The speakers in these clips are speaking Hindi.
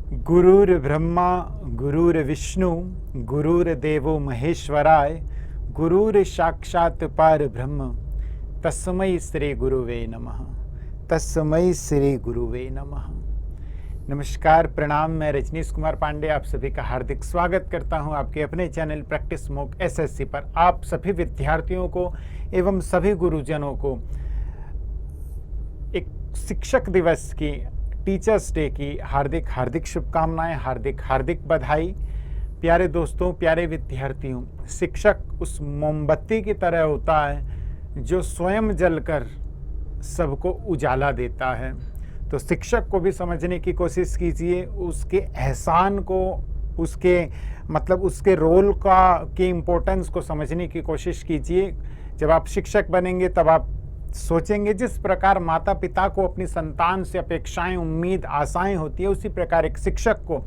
गुरुर्ब्रह्मा गुरुर्विष्णु गुरुर्देवो महेश्वराय गुरुर साक्षात् परब्रह्म तस्मै श्री गुरुवे नमः। तस्मै श्री गुरुवे नमः। नमस्कार, प्रणाम। मैं रजनीश कुमार पांडे आप सभी का हार्दिक स्वागत करता हूं आपके अपने चैनल प्रैक्टिस मॉक एसएससी पर। आप सभी विद्यार्थियों को एवं सभी गुरुजनों को एक शिक्षक दिवस की, टीचर्स डे की हार्दिक हार्दिक शुभकामनाएं, हार्दिक हार्दिक बधाई। प्यारे दोस्तों, प्यारे विद्यार्थियों, शिक्षक उस मोमबत्ती की तरह होता है जो स्वयं जलकर सबको उजाला देता है। तो शिक्षक को भी समझने की कोशिश कीजिए, उसके एहसान को, उसके रोल की इम्पोर्टेंस को समझने की कोशिश कीजिए। जब आप शिक्षक बनेंगे तब आप सोचेंगे जिस प्रकार माता पिता को अपनी संतान से अपेक्षाएं, उम्मीद, आशाएं होती है, उसी प्रकार एक शिक्षक को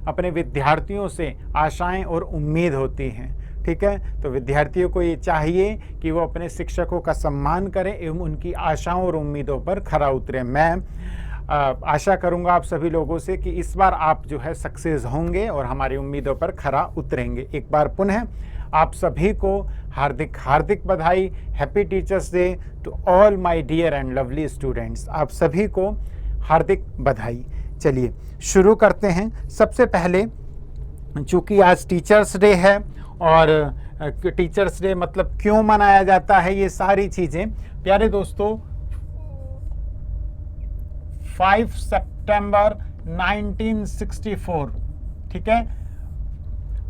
अपने विद्यार्थियों से आशाएं और उम्मीद होती हैं। ठीक है, तो विद्यार्थियों को ये चाहिए कि वो अपने शिक्षकों का सम्मान करें एवं उनकी आशाओं और उम्मीदों पर खरा उतरें। मैं आशा करूंगा आप सभी लोगों से कि इस बार आप जो है सक्सेस होंगे और हमारी उम्मीदों पर खरा उतरेंगे। एक बार पुनः आप सभी को हार्दिक हार्दिक बधाई। Happy teachers day to all my dear and lovely students. आप सभी को हार्दिक बधाई। चलिए शुरू करते हैं। सबसे पहले, चूंकि आज टीचर्स डे है और टीचर्स डे मतलब क्यों मनाया जाता है, ये सारी चीजें प्यारे दोस्तों 5 सितंबर 1964, ठीक है,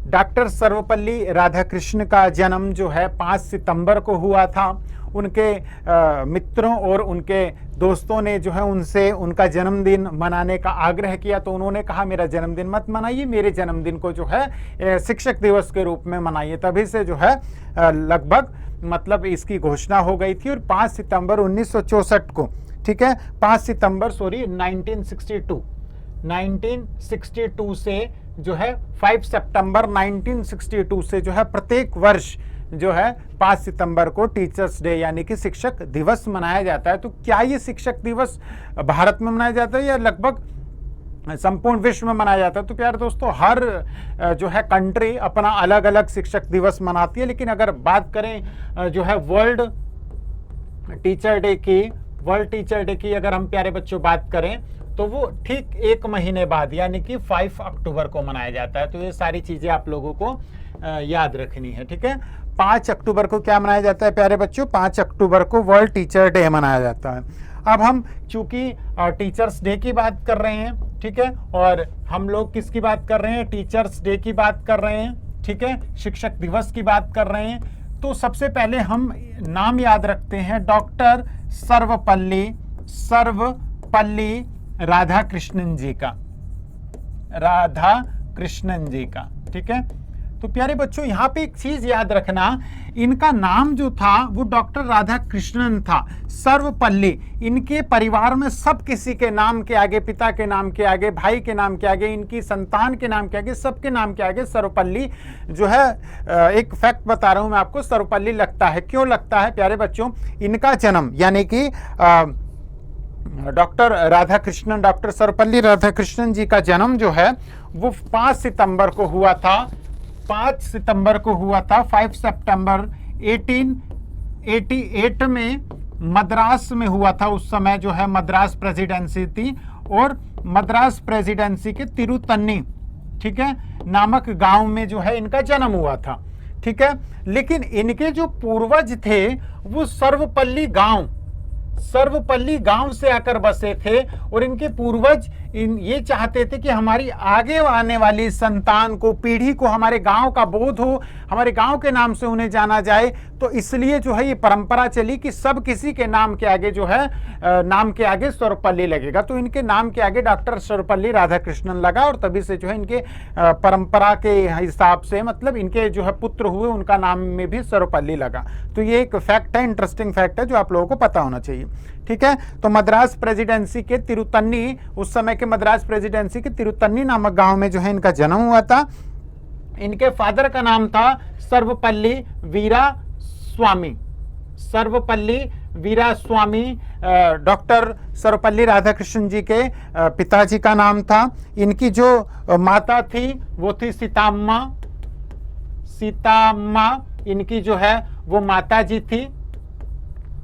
डॉक्टर सर्वपल्ली राधाकृष्ण का जन्म जो है 5 सितंबर को हुआ था। उनके मित्रों और उनके दोस्तों ने जो है उनसे उनका जन्मदिन मनाने का आग्रह किया, तो उन्होंने कहा मेरा जन्मदिन मत मनाइए, मेरे जन्मदिन को जो है शिक्षक दिवस के रूप में मनाइए। तभी से जो है लगभग मतलब इसकी घोषणा हो गई थी। और 5 सितंबर 1964 को, ठीक है, 5 सितंबर 1962 से जो है 5 सितंबर 1962 से जो है प्रत्येक वर्ष जो है 5 सितंबर को टीचर्स डे यानी कि शिक्षक दिवस मनाया जाता है। तो क्या ये शिक्षक दिवस भारत में मनाया जाता है या लगभग संपूर्ण विश्व में मनाया जाता है? तो प्यारे दोस्तों, हर जो है कंट्री अपना अलग अलग शिक्षक दिवस मनाती है। लेकिन अगर बात करें जो है वर्ल्ड टीचर डे की अगर हम प्यारे बच्चों बात करें तो वो ठीक 1 महीने बाद यानी कि 5 अक्टूबर को मनाया जाता है। तो ये सारी चीजें आप लोगों को याद रखनी है। ठीक है, 5 अक्टूबर को क्या मनाया जाता है प्यारे बच्चों? 5 अक्टूबर को वर्ल्ड टीचर डे मनाया जाता है। अब हम चूंकि टीचर्स डे की बात कर रहे हैं, ठीक है, और हम लोग किसकी बात कर रहे हैं? टीचर्स डे की बात कर रहे हैं, ठीक है, शिक्षक दिवस की बात कर रहे हैं। तो सबसे पहले हम नाम याद रखते हैं डॉक्टर सर्वपल्ली राधाकृष्णन जी का, ठीक है। तो प्यारे बच्चों, यहाँ पे एक चीज याद रखना, इनका नाम जो था वो डॉक्टर राधाकृष्णन था। सर्वपल्ली, इनके परिवार में सब किसी के नाम के आगे, पिता के नाम के आगे, भाई के नाम के आगे, इनकी संतान के नाम के आगे, सबके नाम के आगे सर्वपल्ली जो है, एक फैक्ट बता रहा हूं मैं आपको, सर्वपल्ली लगता है। क्यों लगता है प्यारे बच्चों? इनका जन्म यानी कि डॉक्टर सर्वपल्ली राधाकृष्णन जी का जन्म जो है वो 5 सितंबर को हुआ था। 5 सितंबर को हुआ था। 5 सितंबर 1888 में मद्रास में हुआ था। उस समय जो है मद्रास प्रेसिडेंसी थी और मद्रास प्रेसिडेंसी के तिरुतन्नी, ठीक है, नामक गांव में जो है इनका जन्म हुआ था। ठीक है, लेकिन इनके जो पूर्वज थे वो सर्वपल्ली गांव से आकर बसे थे और इनके पूर्वज ये चाहते थे कि हमारी आगे आने वाली संतान को, पीढ़ी को हमारे गांव का बोध हो, हमारे गांव के नाम से उन्हें जाना जाए। तो इसलिए जो है ये परंपरा चली कि सब किसी के नाम के आगे जो है नाम के आगे सर्वपल्ली लगेगा। तो इनके नाम के आगे डॉक्टर सर्वपल्ली राधाकृष्णन लगा और तभी से जो है इनके परंपरा के हिसाब से मतलब इनके जो है पुत्र हुए उनका नाम में भी सर्वपल्ली लगा। तो ये एक फैक्ट है, इंटरेस्टिंग फैक्ट है जो आप लोगों को पता होना चाहिए। ठीक है, तो मद्रास प्रेसिडेंसी के तिरुतन्नी, उस समय के मद्रास प्रेसिडेंसी के तिरुतन्नी नामक गांव में जो है इनका जन्म हुआ था। इनके फादर का नाम था सर्वपल्ली वीरा वीरास्वामी डॉक्टर सर्वपल्ली राधाकृष्णन जी के पिताजी का नाम था। इनकी जो माता थी वो थी सीताम्मा। सीताम्मा इनकी जो है वो माता जी थी।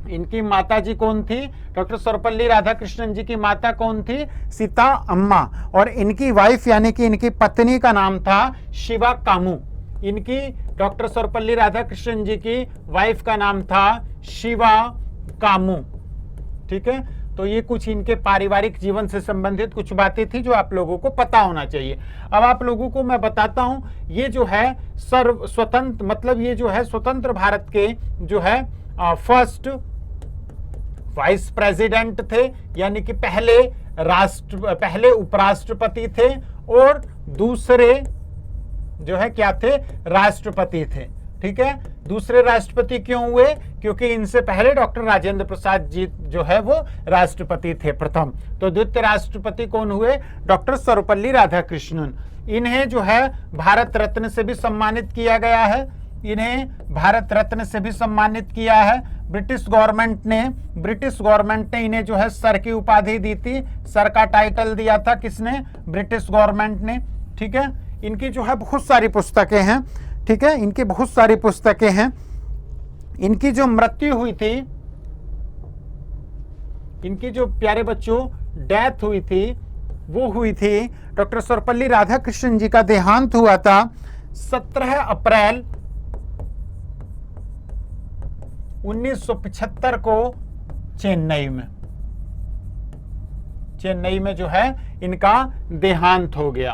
इनकी माता जी कौन थी? डॉक्टर सर्वपल्ली राधाकृष्णन जी की माता कौन थी? सीता अम्मा। और इनकी वाइफ यानी कि इनकी पत्नी का नाम था शिवा कामू। इनकी डॉक्टर सर्वपल्ली राधाकृष्णन जी की वाइफ का नाम था शिवा कामू। ठीक है, तो ये कुछ इनके पारिवारिक जीवन से संबंधित कुछ बातें थी जो आप लोगों को पता होना चाहिए। अब आप लोगों को मैं बताता हूं, ये जो है स्वतंत्र मतलब ये जो है स्वतंत्र भारत के जो है फर्स्ट वाइस प्रेसिडेंट थे, यानी कि पहले उपराष्ट्रपति थे और दूसरे जो है क्या थे? राष्ट्रपति थे। ठीक है, दूसरे राष्ट्रपति क्यों हुए? क्योंकि इनसे पहले डॉक्टर राजेंद्र प्रसाद जी जो है वो राष्ट्रपति थे प्रथम। तो द्वितीय राष्ट्रपति कौन हुए? डॉक्टर सर्वपल्ली राधाकृष्णन। इन्हें जो है भारत रत्न से भी सम्मानित किया गया है। इन्हें भारत रत्न से भी सम्मानित किया है। ब्रिटिश गवर्नमेंट ने इन्हें जो है सर की उपाधि दी थी। सर का टाइटल दिया था किसने? ब्रिटिश गवर्नमेंट ने। ठीक है, इनकी जो है बहुत सारी पुस्तकें हैं। ठीक है, इनकी बहुत सारी पुस्तकें हैं। इनकी जो मृत्यु हुई थी, इनकी जो प्यारे बच्चों डेथ हुई थी वो हुई थी, डॉक्टर सर्वपल्ली राधाकृष्णन जी का देहांत हुआ था 17 अप्रैल 1975 को चेन्नई में जो है इनका देहांत हो गया,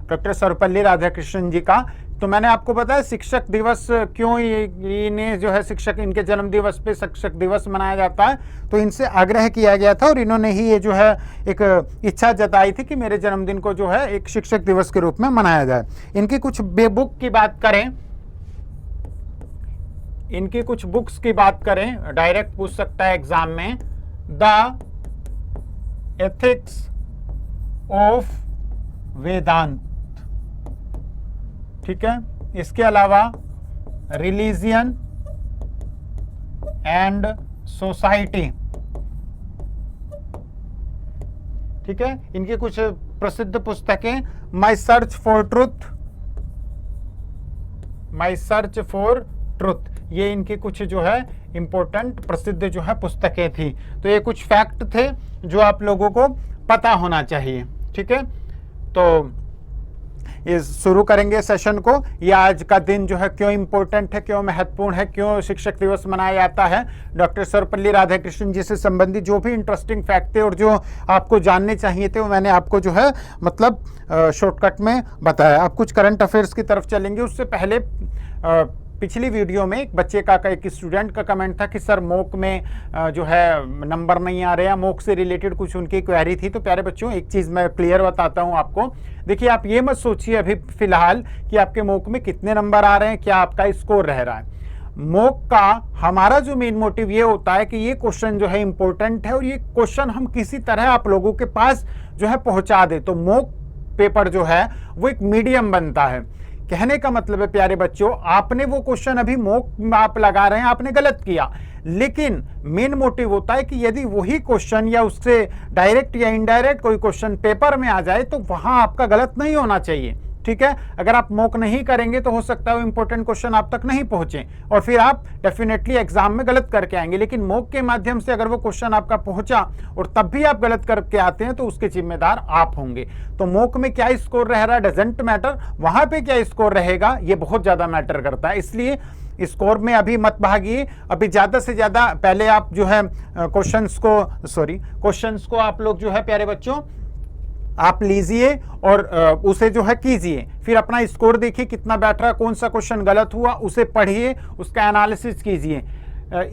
डॉक्टर सर्वपल्ली राधाकृष्णन जी का। तो मैंने आपको बताया शिक्षक दिवस क्यों इन्हें जो है शिक्षक इनके जन्म दिवस पे शिक्षक दिवस मनाया जाता है। तो इनसे आग्रह किया गया था और इन्होंने ही ये जो है एक इच्छा जताई थी कि मेरे जन्मदिन को जो है एक शिक्षक दिवस के रूप में मनाया जाए। इनकी कुछ बुक की बात करें, इनकी कुछ बुक्स की बात करें, डायरेक्ट पूछ सकता है एग्जाम में। द एथिक्स ऑफ वेदांत। ठीक है, इसके अलावा रिलीजियन एंड सोसाइटी। ठीक है, इनकी कुछ प्रसिद्ध पुस्तकें, माई सर्च फॉर ट्रुथ, ये इनकी कुछ जो है इंपॉर्टेंट प्रसिद्ध जो है पुस्तकें थी। तो ये कुछ फैक्ट थे जो आप लोगों को पता होना चाहिए। ठीक है, तो ये शुरू करेंगे सेशन को। ये आज का दिन जो है क्यों इंपॉर्टेंट है, क्यों महत्वपूर्ण है, क्यों शिक्षक दिवस मनाया जाता है। डॉक्टर सर्वपल्ली राधाकृष्णन जी से संबंधित जो भी इंटरेस्टिंग फैक्ट थे और जो आपको जानने चाहिए थे वो मैंने आपको जो है मतलब शॉर्टकट में बताया। अब कुछ करंट अफेयर्स की तरफ चलेंगे। उससे पहले पिछली वीडियो में एक बच्चे का एक स्टूडेंट का कमेंट था कि सर मॉक में जो है नंबर नहीं आ रहे हैं, मॉक से रिलेटेड कुछ उनकी क्वेरी थी। तो प्यारे बच्चों एक चीज़ मैं क्लियर बताता हूं आपको। देखिए, आप ये मत सोचिए अभी फिलहाल कि आपके मॉक में कितने नंबर आ रहे हैं, क्या आपका स्कोर रह रहा है। मॉक का हमारा जो मेन मोटिव ये होता है कि ये क्वेश्चन जो है इंपॉर्टेंट है और ये क्वेश्चन हम किसी तरह आप लोगों के पास जो है पहुंचा दे। तो मॉक पेपर जो है वो एक मीडियम बनता है। कहने का मतलब है प्यारे बच्चों, आपने वो क्वेश्चन अभी मॉक में आप लगा रहे हैं, आपने गलत किया, लेकिन मेन मोटिव होता है कि यदि वही क्वेश्चन या उससे डायरेक्ट या इनडायरेक्ट कोई क्वेश्चन पेपर में आ जाए तो वहां आपका गलत नहीं होना चाहिए। ठीक है, अगर आप मॉक नहीं करेंगे तो हो सकता है वो इंपॉर्टेंट क्वेश्चन आप तक नहीं पहुंचे और फिर आप डेफिनेटली एग्जाम में गलत करके आएंगे। लेकिन मॉक के माध्यम से अगर वो क्वेश्चन आपका पहुंचा और तब भी आप गलत करके आते हैं तो उसके जिम्मेदार आप होंगे। तो मॉक में क्या स्कोर रह रहा है डजंट मैटर, वहां पे क्या स्कोर रहेगा ये बहुत ज्यादा मैटर करता है। इसलिए स्कोर में अभी मत भागिए, अभी ज्यादा से ज्यादा पहले आप जो है क्वेश्चंस को आप लोग जो है प्यारे बच्चों आप लीजिए और उसे जो है कीजिए, फिर अपना स्कोर देखिए कितना बैठ रहा है, कौन सा क्वेश्चन गलत हुआ उसे पढ़िए, उसका एनालिसिस कीजिए।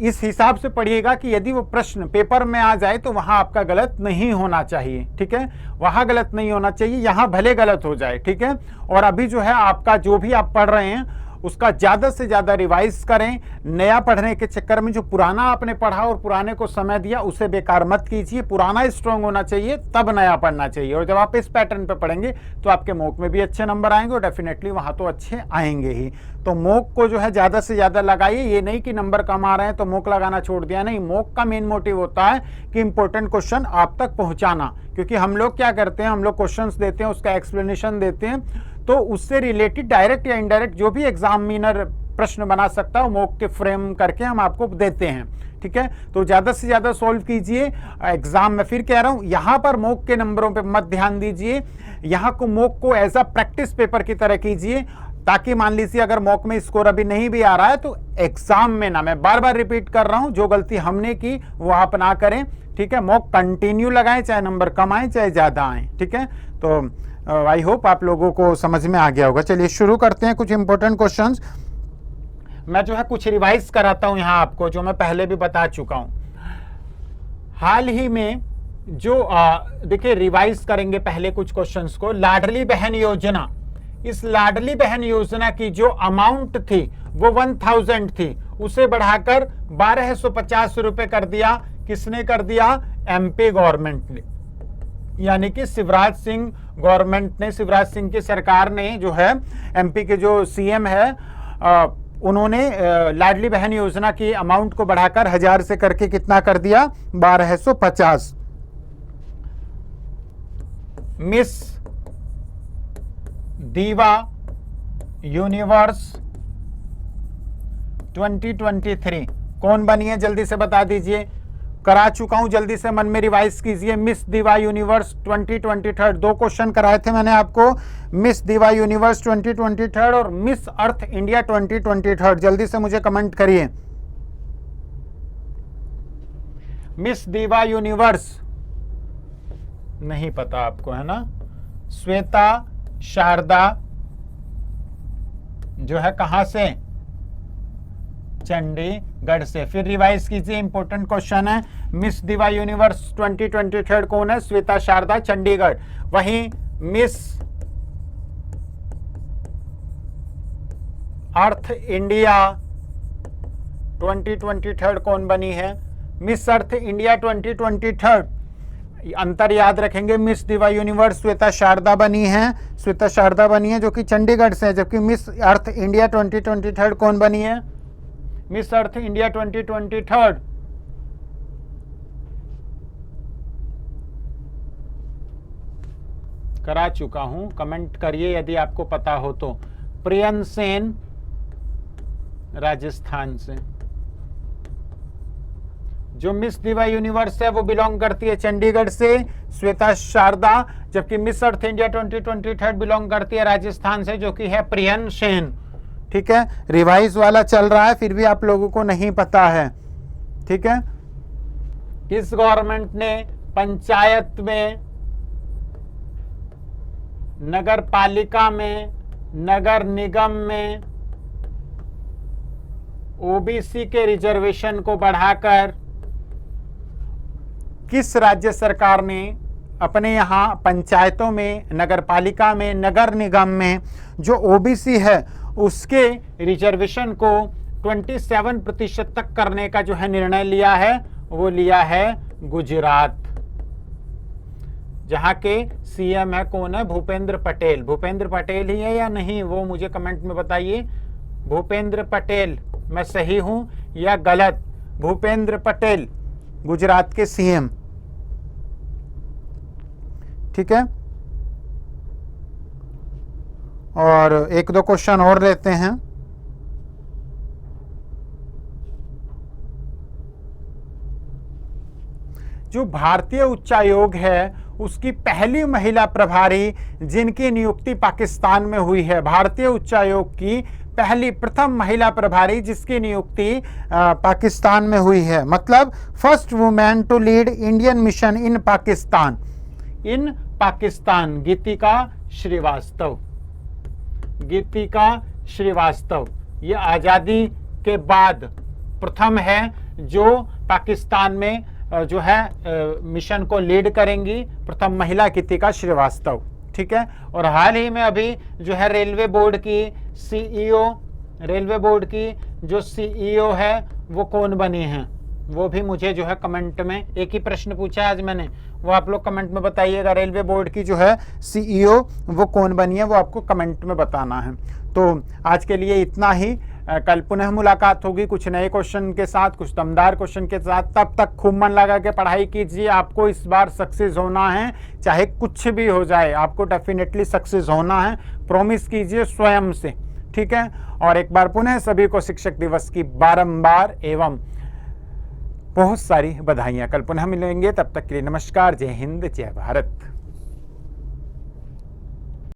इस हिसाब से पढ़िएगा कि यदि वो प्रश्न पेपर में आ जाए तो वहां आपका गलत नहीं होना चाहिए। ठीक है, वहां गलत नहीं होना चाहिए, यहां भले गलत हो जाए। ठीक है, और अभी जो है आपका जो भी आप पढ़ रहे हैं उसका ज़्यादा से ज़्यादा रिवाइज करें। नया पढ़ने के चक्कर में जो पुराना आपने पढ़ा और पुराने को समय दिया उसे बेकार मत कीजिए। पुराना स्ट्रांग होना चाहिए तब नया पढ़ना चाहिए, और जब आप इस पैटर्न पे पढ़ेंगे तो आपके मॉक में भी अच्छे नंबर आएंगे और डेफिनेटली वहां तो अच्छे आएंगे ही। तो मॉक को जो है ज़्यादा से ज़्यादा लगाइए। ये नहीं कि नंबर कम आ रहे हैं तो मॉक लगाना छोड़ दिया, नहीं। मॉक का मेन मोटिव होता है कि इंपॉर्टेंट क्वेश्चन आप तक पहुंचाना, क्योंकि हम लोग क्या करते हैं, हम लोग क्वेश्चंस देते हैं, उसका एक्सप्लेनेशन देते हैं, तो उससे रिलेटेड डायरेक्ट या इनडायरेक्ट जो भी एग्जामिनर प्रश्न बना सकता है मॉक के फ्रेम करके हम आपको देते हैं। ठीक है, तो ज़्यादा से ज़्यादा सॉल्व कीजिए एग्जाम में। फिर कह रहा हूँ, यहाँ पर मॉक के नंबरों पे मत ध्यान दीजिए, यहाँ को मॉक को एज अ प्रैक्टिस पेपर की तरह कीजिए, ताकि मान लीजिए अगर मॉक में स्कोर अभी नहीं भी आ रहा है तो एग्जाम में ना, मैं बार बार रिपीट कर रहा हूँ, जो गलती हमने की वो आप ना करें। ठीक है, मॉक कंटिन्यू लगाएं, चाहे नंबर कम आए चाहे ज़्यादा आए। ठीक है, तो आई होप आप लोगों को समझ में आ गया होगा। चलिए शुरू करते हैं कुछ इंपॉर्टेंट क्वेश्चंस। मैं जो है कुछ रिवाइज कराता हूं यहाँ आपको, जो मैं पहले भी बता चुका हूं। हाल ही में जो देखिए रिवाइज करेंगे पहले कुछ क्वेश्चंस को। लाडली बहन योजना, इस लाडली बहन योजना की जो अमाउंट थी वो 1000 थी, उसे बढ़ाकर 1250 रुपए कर दिया। किसने कर दिया? एमपी गवर्नमेंट ने, यानी कि शिवराज सिंह गवर्नमेंट ने, शिवराज सिंह की सरकार ने जो है, एमपी के जो सीएम है उन्होंने लाडली बहन योजना की अमाउंट को बढ़ाकर 1000 से करके कितना कर दिया? 1250। मिस दीवा यूनिवर्स 2023 कौन बनी है? जल्दी से बता दीजिए। करा चुका हूं, जल्दी से मन में रिवाइज कीजिए। मिस दीवा यूनिवर्स 2023, 2 क्वेश्चन कराए थे मैंने आपको, मिस दीवा यूनिवर्स 2023 और मिस अर्थ इंडिया 2023। जल्दी से मुझे कमेंट करिए। मिस दीवा यूनिवर्स नहीं पता आपको, है ना? श्वेता शारदा जो है कहां से? चंडीगढ़ से। फिर रिवाइज कीजिए, इंपॉर्टेंट क्वेश्चन है। मिस दीवा यूनिवर्स 2023 कौन है? श्वेता शारदा, चंडीगढ़। वहीं मिस अर्थ इंडिया 2023 कौन बनी है? मिस अर्थ इंडिया 2023, अंतर याद रखेंगे। मिस दीवा यूनिवर्स श्वेता शारदा बनी है, श्वेता शारदा बनी है जो कि चंडीगढ़ से है, जबकि मिस अर्थ इंडिया 2023 कौन बनी है? मिस अर्थ इंडिया 2023 करा चुका हूं, कमेंट करिए यदि आपको पता हो तो। प्रियन सेन राजस्थान से। जो मिस दीवा यूनिवर्स है वो बिलोंग करती है चंडीगढ़ से, श्वेता शारदा, जबकि मिस अर्थ इंडिया 2023 बिलोंग करती है राजस्थान से, जो कि है प्रियन सेन। ठीक है, रिवाइज वाला चल रहा है, फिर भी आप लोगों को नहीं पता है। ठीक है, किस गवर्नमेंट ने पंचायत में, नगर पालिका में, नगर निगम में ओबीसी के रिजर्वेशन को बढ़ाकर, किस राज्य सरकार ने अपने यहाँ पंचायतों में, नगर पालिका में, नगर निगम में जो ओबीसी है उसके रिजर्वेशन को 27% तक करने का जो है निर्णय लिया है? वो लिया है गुजरात, जहां के सीएम है कौन है? भूपेंद्र पटेल। भूपेंद्र पटेल ही है या नहीं वो मुझे कमेंट में बताइए। भूपेंद्र पटेल, मैं सही हूं या गलत? भूपेंद्र पटेल गुजरात के सीएम। ठीक है, और 1-2 क्वेश्चन और लेते हैं। जो भारतीय उच्चायोग है उसकी पहली महिला प्रभारी जिनकी नियुक्ति पाकिस्तान में हुई है, भारतीय उच्चायोग की प्रथम महिला प्रभारी जिसकी नियुक्ति पाकिस्तान में हुई है, मतलब first women to lead Indian mission in Pakistan, Geetika Srivastava. Geetika Srivastava ये आज़ादी के बाद प्रथम है जो पाकिस्तान में जो है मिशन को लीड करेंगी, प्रथम महिला गीतिका श्रीवास्तव। ठीक है, और हाल ही में अभी जो है रेलवे बोर्ड की सीईओ रेलवे बोर्ड की जो सीईओ है वो कौन बनी हैं, वो भी मुझे जो है कमेंट में, एक ही प्रश्न पूछा है आज मैंने, वो आप लोग कमेंट में बताइएगा। रेलवे बोर्ड की जो है सीईओ वो कौन बनी है, वो आपको कमेंट में बताना है। तो आज के लिए इतना ही। कल पुनः मुलाकात होगी कुछ नए क्वेश्चन के साथ, कुछ दमदार क्वेश्चन के साथ। तब तक खूब मन लगा के पढ़ाई कीजिए। आपको इस बार सक्सेस होना है, चाहे कुछ भी हो जाए, आपको डेफिनेटली सक्सेस होना है। प्रॉमिस कीजिए स्वयं से, ठीक है। और एक बार पुनः सभी को शिक्षक दिवस की बारंबार एवं बहुत सारी बधाइयाँ। कल पुनः मिलेंगे, तब तक के लिए नमस्कार। जय हिंद, जय भारत।